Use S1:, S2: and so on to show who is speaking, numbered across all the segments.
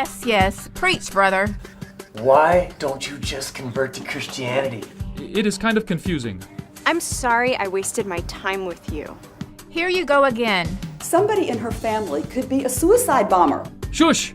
S1: Yes, yes. Preach, brother.
S2: Why don't you just convert to Christianity?
S3: It is kind of confusing.
S4: I'm sorry I wasted my time with you.
S1: Here you go again.
S5: Somebody in her family could be a suicide bomber.
S3: Shush!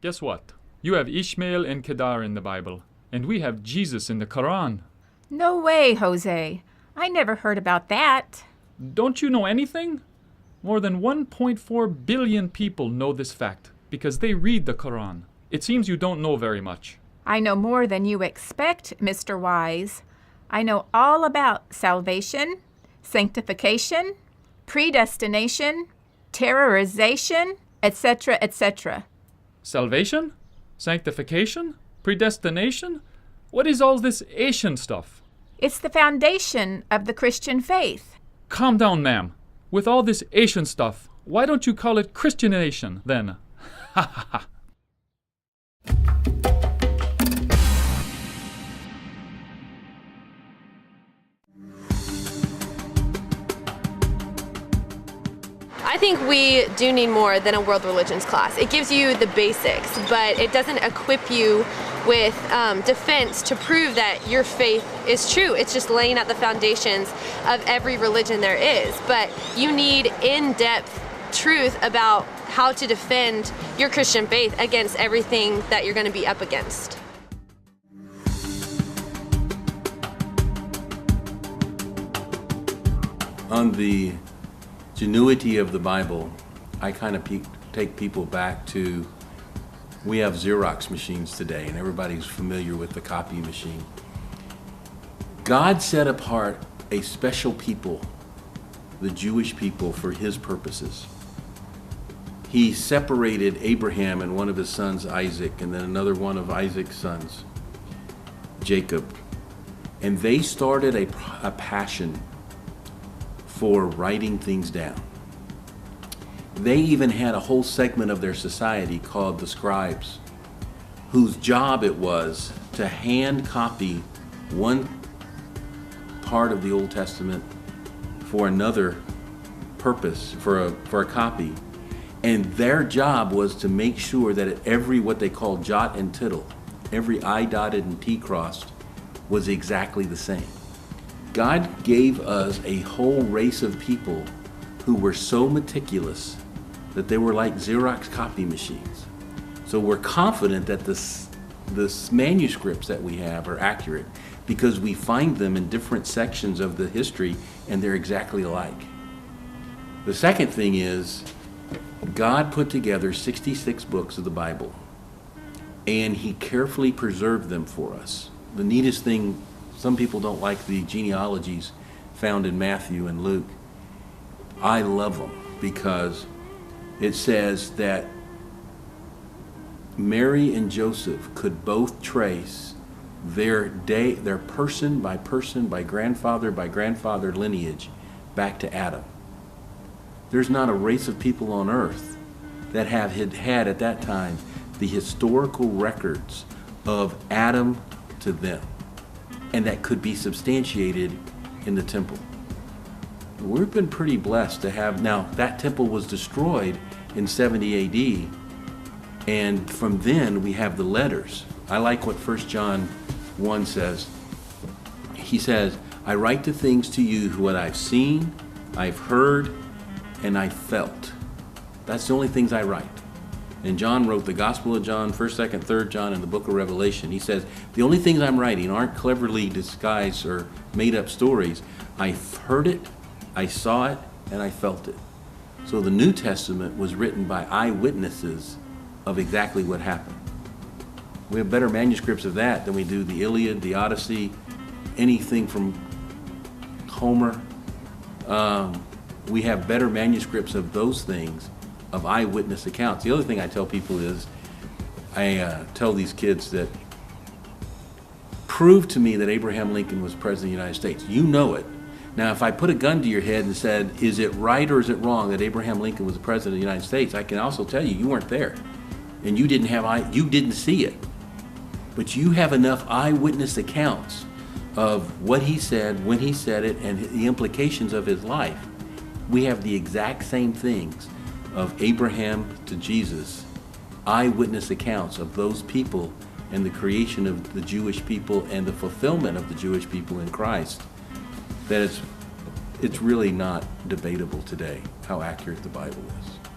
S3: Guess what? You have Ishmael and Kedar in the Bible, and we have Jesus in the Quran.
S1: No way, Jose. I never heard about that.
S3: Don't you know anything? More than 1.4 billion people know this fact because they read the Quran. It seems you don't know very much.
S1: I know more than you expect, Mr. Wise. I know all about salvation, sanctification, predestination, terrorization, etc., etc.
S3: Salvation? Sanctification? Predestination? What is all this Asian stuff?
S1: It's the foundation of the Christian faith.
S3: Calm down, ma'am. With all this Asian stuff, why don't you call it Christianation, then? Ha ha ha.
S6: I think we do need more than a world religions class. It gives you the basics, but it doesn't equip you with defense to prove that your faith is true. It's just laying out the foundations of every religion there is. But you need in-depth truth about how to defend your Christian faith against everything that you're going to be up against.
S7: On the genuity of the Bible, I kind of take people back to, we have Xerox machines today, and everybody's familiar with the copy machine. God set apart a special people, the Jewish people, for his purposes. He separated Abraham and one of his sons, Isaac, and then another one of Isaac's sons, Jacob. And they started a passion for writing things down. They even had a whole segment of their society called the scribes, whose job it was to hand copy one part of the Old Testament for another purpose, for a copy. And their job was to make sure that at every, what they call jot and tittle, every I dotted and T crossed, was exactly the same. God gave us a whole race of people who were so meticulous that they were like Xerox copy machines. So we're confident that the manuscripts that we have are accurate because we find them in different sections of the history and they're exactly alike. The second thing is, God put together 66 books of the Bible and he carefully preserved them for us. The neatest thing, some people don't like the genealogies found in Matthew and Luke. I love them because it says that Mary and Joseph could both trace their person by grandfather lineage back to Adam. There's not a race of people on earth that had at that time the historical records of Adam to them, and that could be substantiated in the temple. We've been pretty blessed to have, now that temple was destroyed in 70 AD, and from then we have the letters. I like what 1 John 1 says. He says, I write the things to you what I've seen, I've heard, and I felt. That's the only things I write. And John wrote the Gospel of John, 1st, 2nd, 3rd John, and the book of Revelation. He says, the only things I'm writing aren't cleverly disguised or made up stories. I heard it, I saw it, and I felt it. So the New Testament was written by eyewitnesses of exactly what happened. We have better manuscripts of that than we do the Iliad, the Odyssey, anything from Homer. We have better manuscripts of those things, of eyewitness accounts. The other thing I tell people is, I tell these kids that, prove to me that Abraham Lincoln was president of the United States. You know it. Now, if I put a gun to your head and said, is it right or is it wrong that Abraham Lincoln was the president of the United States, I can also tell you, you weren't there. And you didn't see it. But you have enough eyewitness accounts of what he said, when he said it, and the implications of his life. We have the exact same things of Abraham to Jesus, eyewitness accounts of those people and the creation of the Jewish people and the fulfillment of the Jewish people in Christ, that it's really not debatable today how accurate the Bible is.